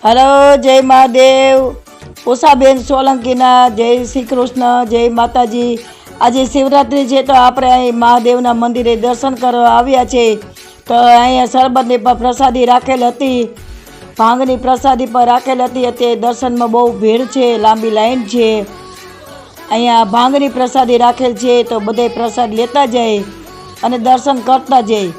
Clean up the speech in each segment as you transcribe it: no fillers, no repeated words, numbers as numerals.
Hello, જય મહાદેવ. ઉષાબેન સોલંકીના જય શ્રી કૃષ્ણ, જય માતાજી. આજે શિવરાત્રિ છે તો આપણે અહીં મહાદેવના મંદિરે દર્શન કરવા આવ્યા છે. તો અહીંયા શરબતની પર પ્રસાદી રાખેલ હતી, ભાંગની પ્રસાદી પર રાખેલ હતી. અત્યારે દર્શનમાં બહુ ભીડ છે, લાંબી લાઈન છે. અહીંયા ભાંગની પ્રસાદી રાખેલ છે તો બધે પ્રસાદ લેતા જાય અને દર્શન કરતા જાય.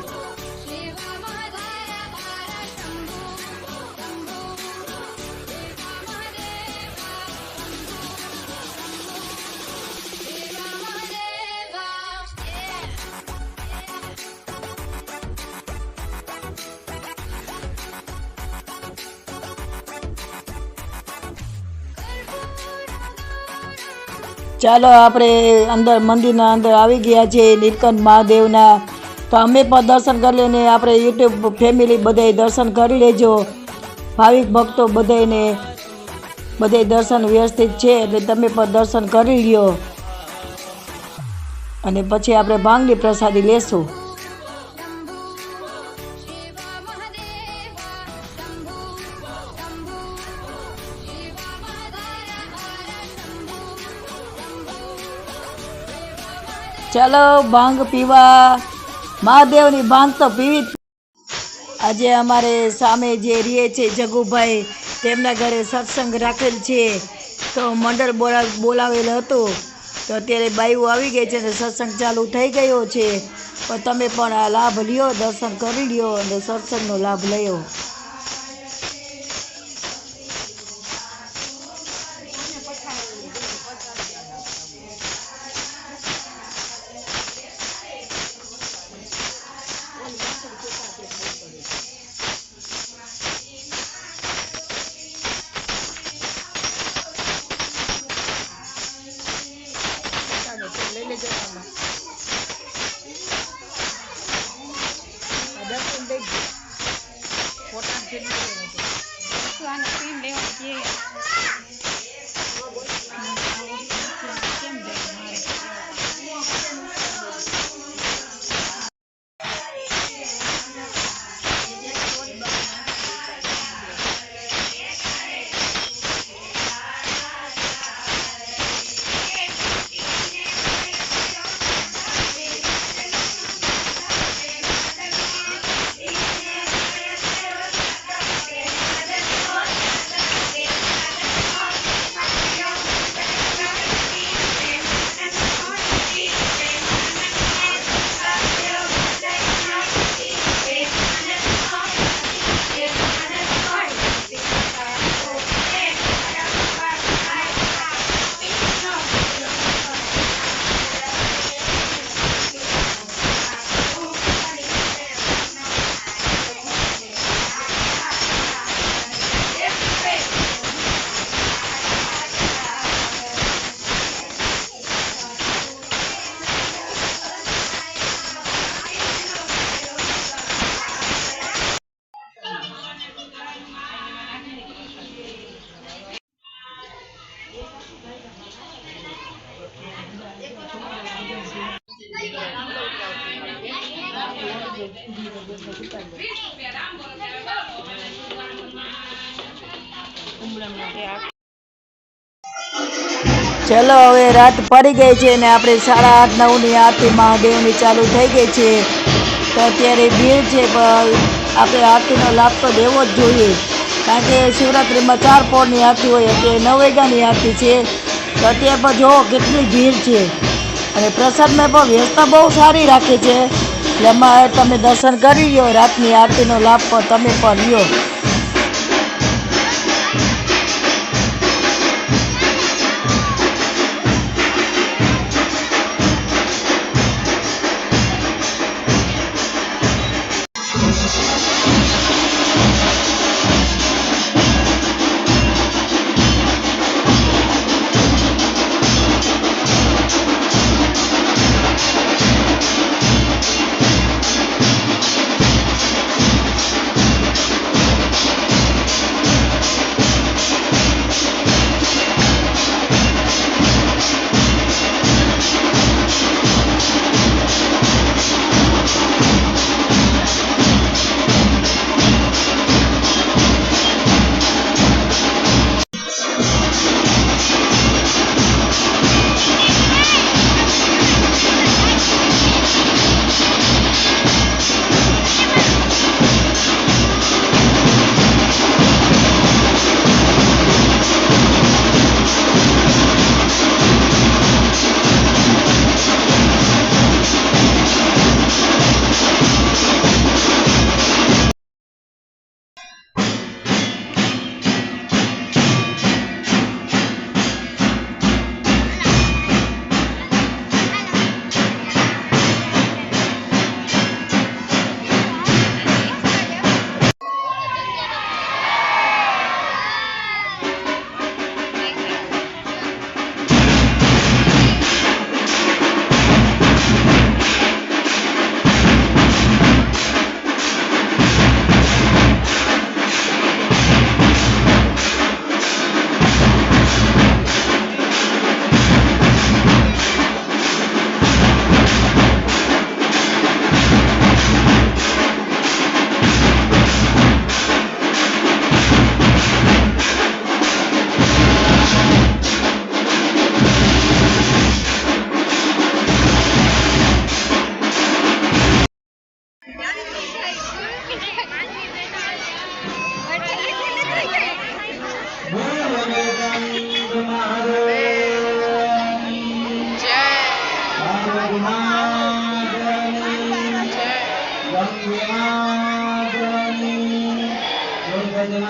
ચાલો આપણે અંદર મંદિરના અંદર આવી ગયા છે નીલકંઠ મહાદેવના. તો અમે પણ દર્શન કરી લઈને આપણે યુટ્યુબ ફેમિલી બધાય દર્શન કરી લેજો. ભાવિક ભક્તો બધાને દર્શન વ્યવસ્થિત છે એટલે તમે પણ દર્શન કરી લ્યો અને પછી આપણે ભાંગની પ્રસાદી લેશું. ચાલો ભાંગ પીવા, મહાદેવની ભાંગ તો પીવી. આજે અમારે સામે જે રહે છે જગુભાઈ, તેમના ઘરે સત્સંગ રાખેલ છે તો મંડળ બોલાવેલ હતું. તો અત્યારે બાઈઓ આવી ગઈ છે અને સત્સંગ ચાલુ થઈ ગયો છે. પણ તમે પણ આ લાભ લ્યો, દર્શન કરી લ્યો અને સત્સંગનો લાભ લ્યો. ચલો હવે રાત પડી ગઈ છે ને આપણે 8:30-9ની આરતી મહાદેવની ચાલુ થઈ ગઈ છે. તો અત્યારે ભીડ છે પણ આપણે આરતીનો લાભ તો દેવો જ જોઈએ, કારણ કે શિવરાત્રિમાં 4 પહોરની આરતી હોય, અત્યારે 9 વાગ્યાની આરતી છે. તો અત્યારે પણ જુઓ કેટલી ભીડ છે અને પ્રસાદમાં પણ વ્યવસ્થા બહુ સારી રાખે છે. એટલે એમાં તમે દર્શન કરી લ્યો, રાતની આરતીનો લાભ પણ તમે પણ લ્યો.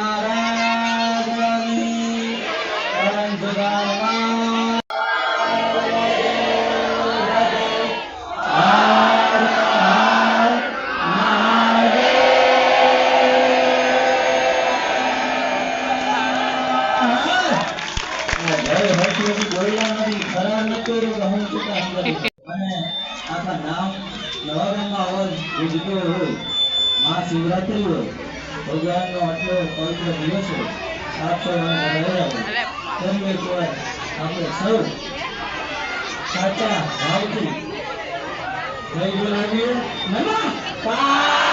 મહારાજની અંતરાળમાં મહાશિવરાત્રી હોય ભગવાનનો આટલો પવિત્ર દિવસ હોય આપણે સૌ સાચા ભાવથી જય બોલાવીએ નમઃ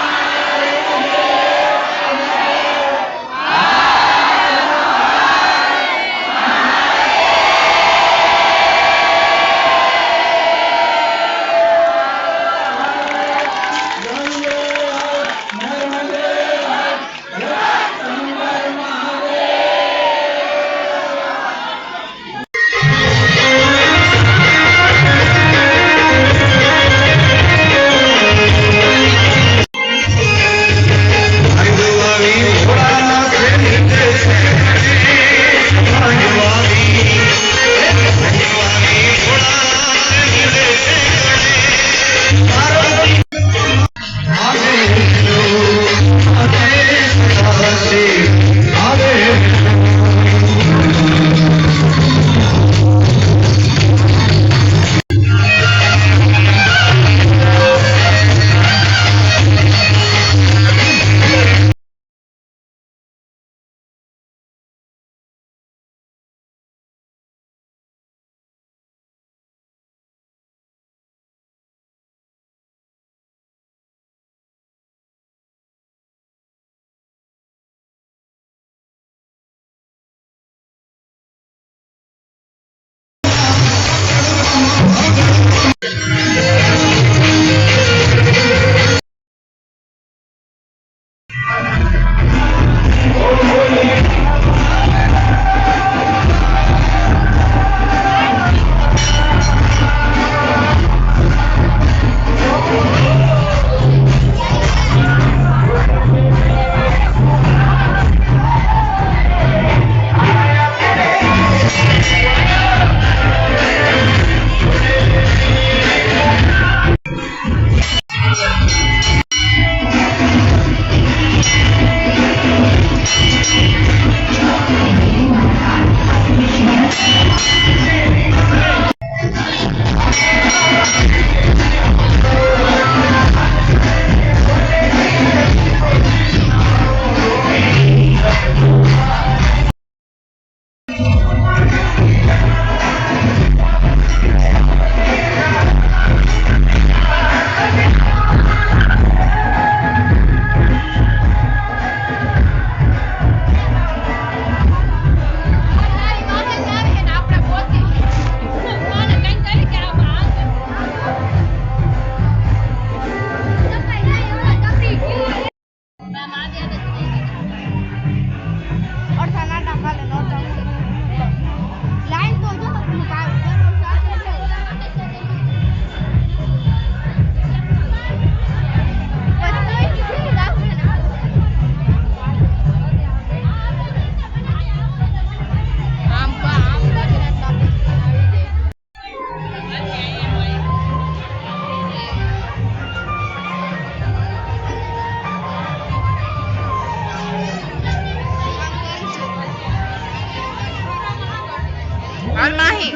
और माही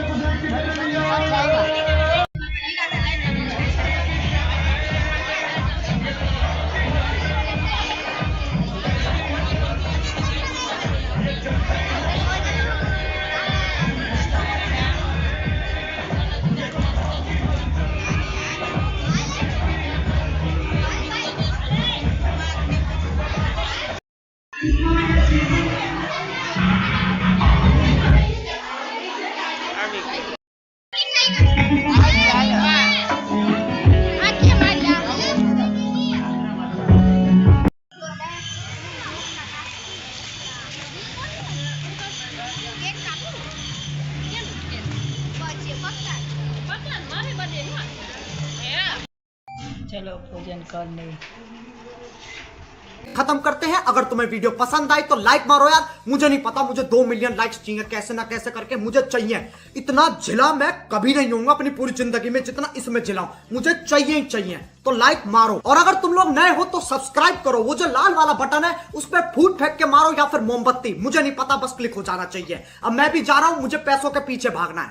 चलो पूजन करने खत्म करते हैं। अगर तुम्हें वीडियो पसंद आई तो लाइक मारो यार। मुझे नहीं पता, मुझे 2 मिलियन लाइक्स चाहिए, कैसे ना कैसे करके मुझे चाहिए। इतना झिला मैं कभी नहीं होऊंगा अपनी पूरी जिंदगी में जितना इसमें झिलाऊं, मुझे चाहिए ही चाहिए। तो लाइक मारो, और अगर तुम लोग नए हो तो सब्सक्राइब करो। वो जो लाल वाला बटन है उस पर फूट फेंक के मारो या फिर मोमबत्ती, मुझे नहीं पता, बस क्लिक हो जाना चाहिए। अब मैं भी जा रहा हूं, मुझे पैसों के पीछे भागना है।